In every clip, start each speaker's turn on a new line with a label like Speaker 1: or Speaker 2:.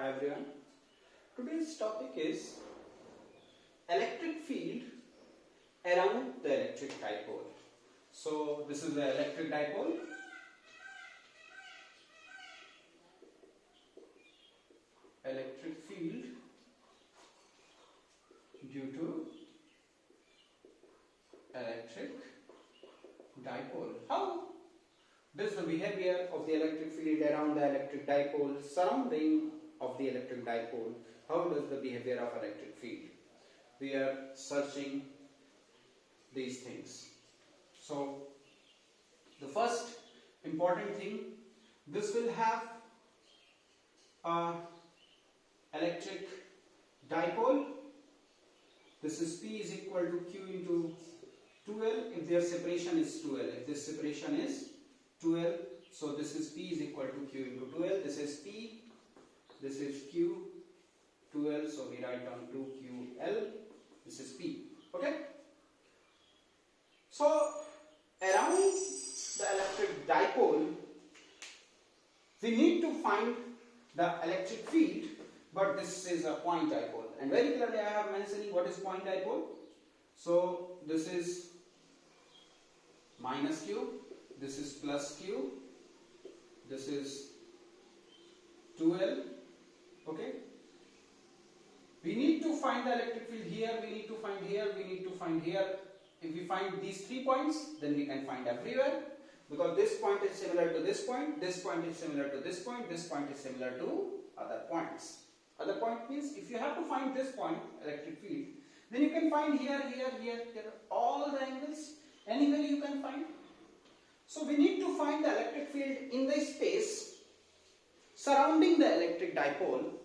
Speaker 1: Hi everyone. Today's topic is electric field around the electric dipole. So this is the electric dipole. Electric field due to electric dipole. How does the behavior of the electric field around the electric dipole, surrounding of the electric dipole, how does the behavior of electric field? We are searching these things. So the first important thing, this will have a electric dipole. This is P is equal to Q into 2L if their separation is 2L. If this separation is 2L, so this is P is equal to Q into 2L. This is P, this is Q, 2L, so we write down 2QL. This is P. Okay? So around the electric dipole, we need to find the electric field, but this is a point dipole. And very clearly I have mentioning what is point dipole. So this is minus Q, this is plus Q, this is 2L. Okay? We need to find the electric field here, we need to find here, we need to find here. If we find these 3 points, then we can find everywhere, because this point is similar to this point is similar to this point is similar to other points. Other point means if you have to find this point, electric field, then you can find here, all the angles, anywhere you can find. So we need to find the electric field in the space surrounding the electric dipole.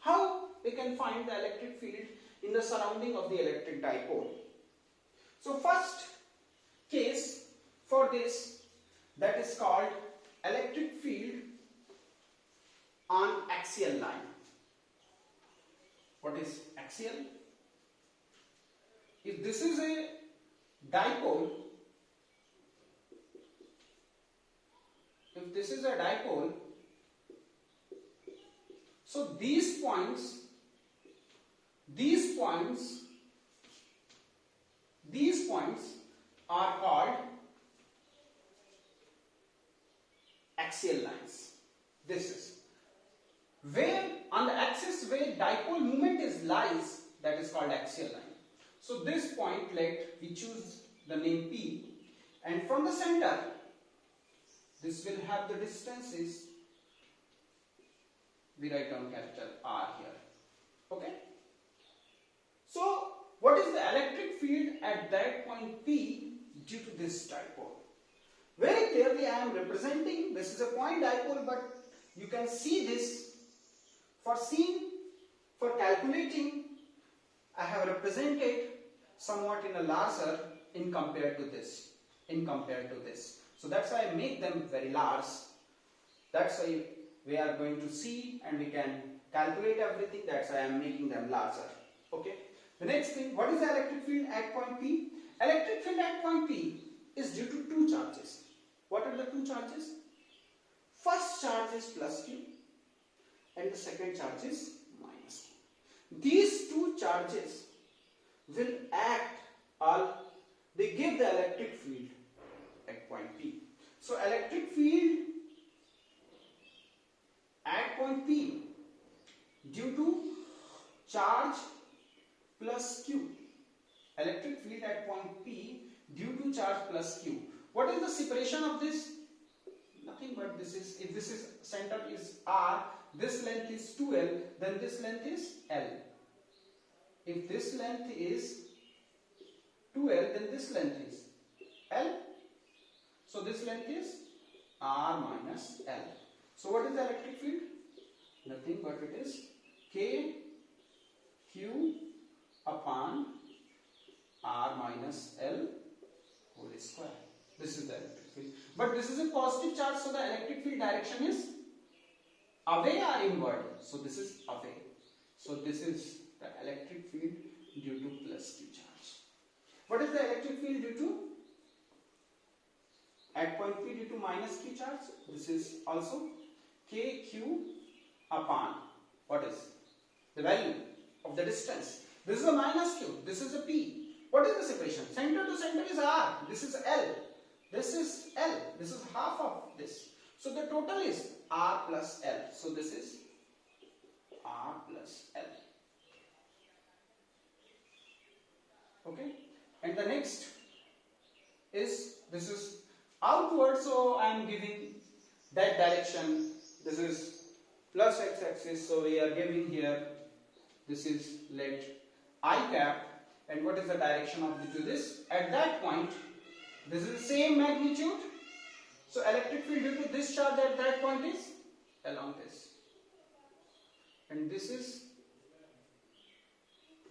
Speaker 1: How we can find the electric field in the surrounding of the electric dipole? So first case for this, that is called electric field on axial line. What is axial? If this is a dipole, so these points are called axial lines. This is where on the axis where dipole moment is lies, that is called axial line. So this point, let we choose the name P, and from the center this will have the distances, we write down capital R here. Okay? So what is the electric field at that point P due to this dipole? Very clearly I am representing, this is a point dipole, but you can see this. For calculating, I have represented somewhat in a larger in compared to this. So that's why I make them very large. That's why we are going to see and we can calculate everything. That's why I am making them larger. Okay. The next thing, what is the electric field at point P? Electric field at point P is due to 2 charges. What are the 2 charges? First charge is plus Q and the second charge is minus Q. These 2 charges will act, they give the electric field at point P. So electric field at point P due to charge plus Q. Electric field at point P due to charge plus Q. What is the separation of this? Nothing but this is, if this is center is R, this length is 2L, then this length is L. If this length is 2L, then this length is L. So this length is R minus L. So what is the electric field? Nothing but it is K Q upon R minus L whole square. This is the electric field. But this is a positive charge, so the electric field direction is away or inward. So this is away. So this is the electric field due to plus Q charge. What is the electric field due to? At point P due to minus Q charge. This is also KQ upon What is the value of the distance? This is a minus q, this is a p. What is the separation? Center to center is r, this is l, this is l, this is half of this. So the total is r plus l. So this is r plus l. Okay, and the next is, this is outward, so I am giving that direction. This is plus x-axis, so we are giving here, this is let I cap, and what is the direction of due to this? At that point, this is the same magnitude, so electric field due to this charge at that point is along this, and this is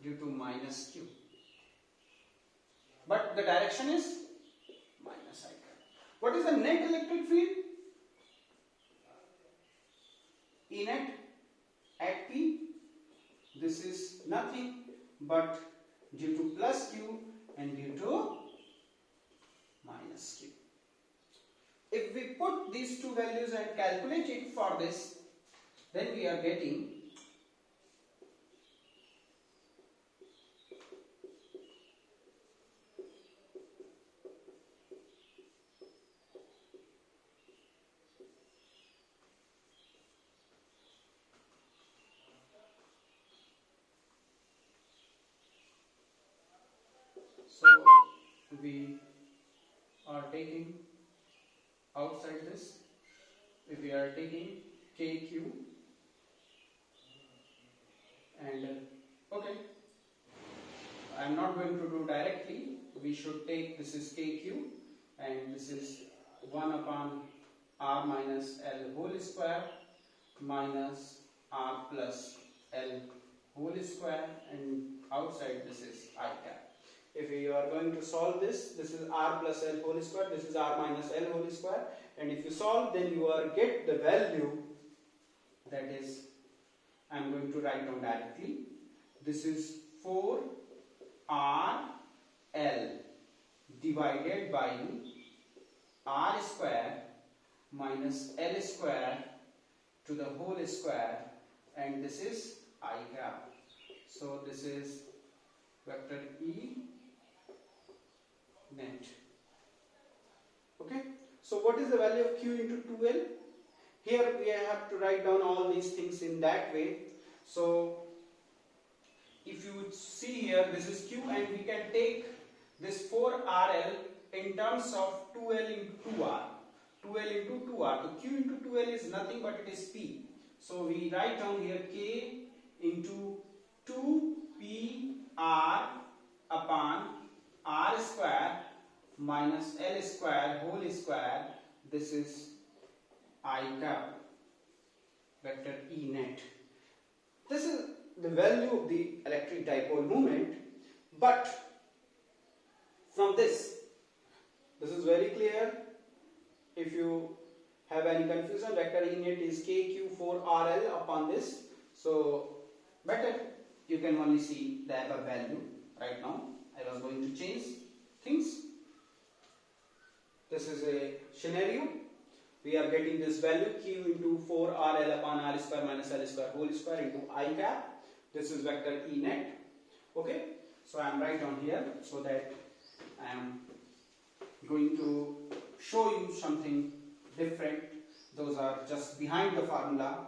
Speaker 1: due to minus q, but the direction is minus I cap. What is the net electric field? E net at P, this is nothing but due to plus Q and due to minus Q. If we put these two values and calculate it for this, then we are getting we are taking outside this, if we are taking KQ and okay, I am not going to do directly, we should take, this is KQ and this is 1 upon R minus L whole square minus R plus L whole square, and outside this is I cap. If you are going to solve this, this is r plus l whole square, this is r minus l whole square, and if you solve, then you are get the value, that is, I am going to write down directly, this is 4r l divided by r square minus l square to the whole square, and this is I cap. So this is vector E net. Okay, so what is the value of Q into 2L? Here we have to write down all these things in that way. So if you would see here, this is Q, and we can take this 4RL in terms of 2L into 2R. 2L into 2R. So Q into 2L is nothing but it is P. So we write down here K into 2PR upon R square minus L square whole square. This is I cap, vector E net. This is the value of the electric dipole moment, but from this is very clear. If you have any confusion, vector E net is KQ4RL upon this. So better you can only see the above value right now. I was going to change things. This is a scenario. We are getting this value Q into 4RL upon R square minus L square whole square into I cap. This is vector E net. Okay. So I am right down here so that I am going to show you something different. Those are just behind the formula.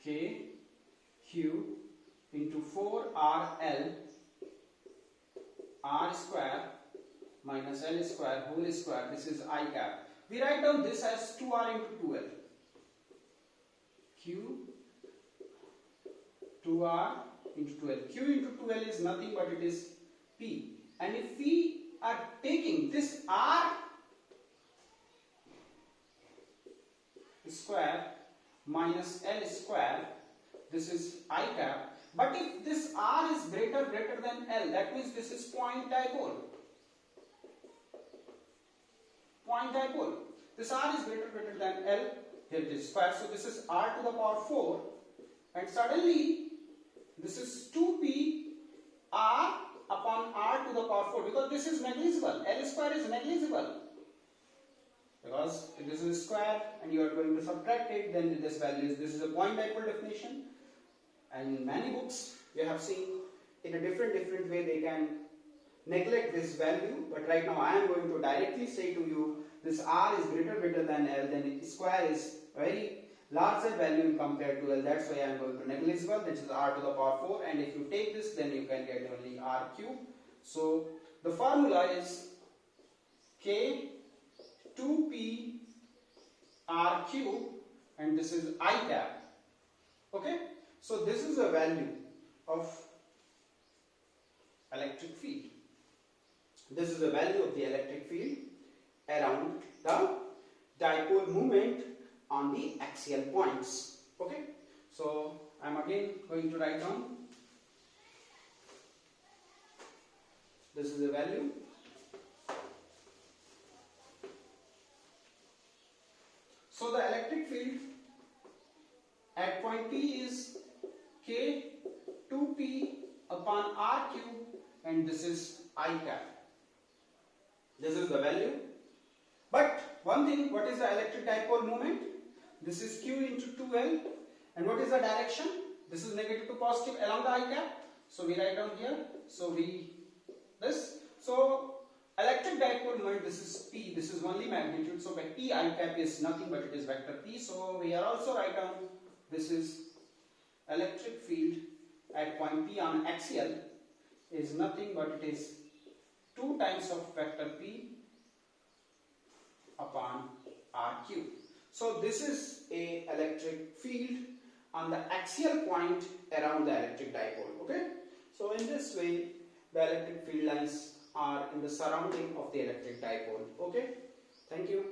Speaker 1: K Q into 4RL R square minus L square whole square. This is I cap. We write down this as 2R into 2L. Q 2R into 2L. Q into 2L is nothing but it is P. And if we are taking this R square minus L square, this is I cap. But if this R is greater than L, that means this is point dipole. Point dipole. This R is greater than L. Here it is square. So this is R to the power 4. And suddenly this is 2p R upon R to the power 4, because this is negligible. L square is negligible. because if this is a square and you are going to subtract it, then this value is, this is a point dipole definition, and in many books you have seen in a different way they can neglect this value, but right now I am going to directly say to you this r is greater than L, then square is very larger value compared to L, that's why I am going to negligible, which is r to the power 4, and if you take this then you can get only r cube. So the formula is k 2p r cube, and this is I cap. Okay, so this is the value of electric field. This is the value of the electric field around the dipole moment on the axial points. Okay, so I am again going to write down. This is the value. So the electric field at point P is K 2P upon R cube, and this is I cap. This is the value. But one thing, what is the electric dipole moment? This is Q into 2L. And what is the direction? This is negative to positive along the I cap. So we write down here. So electric dipole moment, this is P, this is only magnitude. So by P I cap is nothing but it is vector P. So we are also write down this is electric field at point P on axial is nothing but it is 2 times of vector P upon R cube. So this is a electric field on the axial point around the electric dipole. Okay. So in this way the electric field lines are in the surrounding of the electric dipole. Okay. Thank you.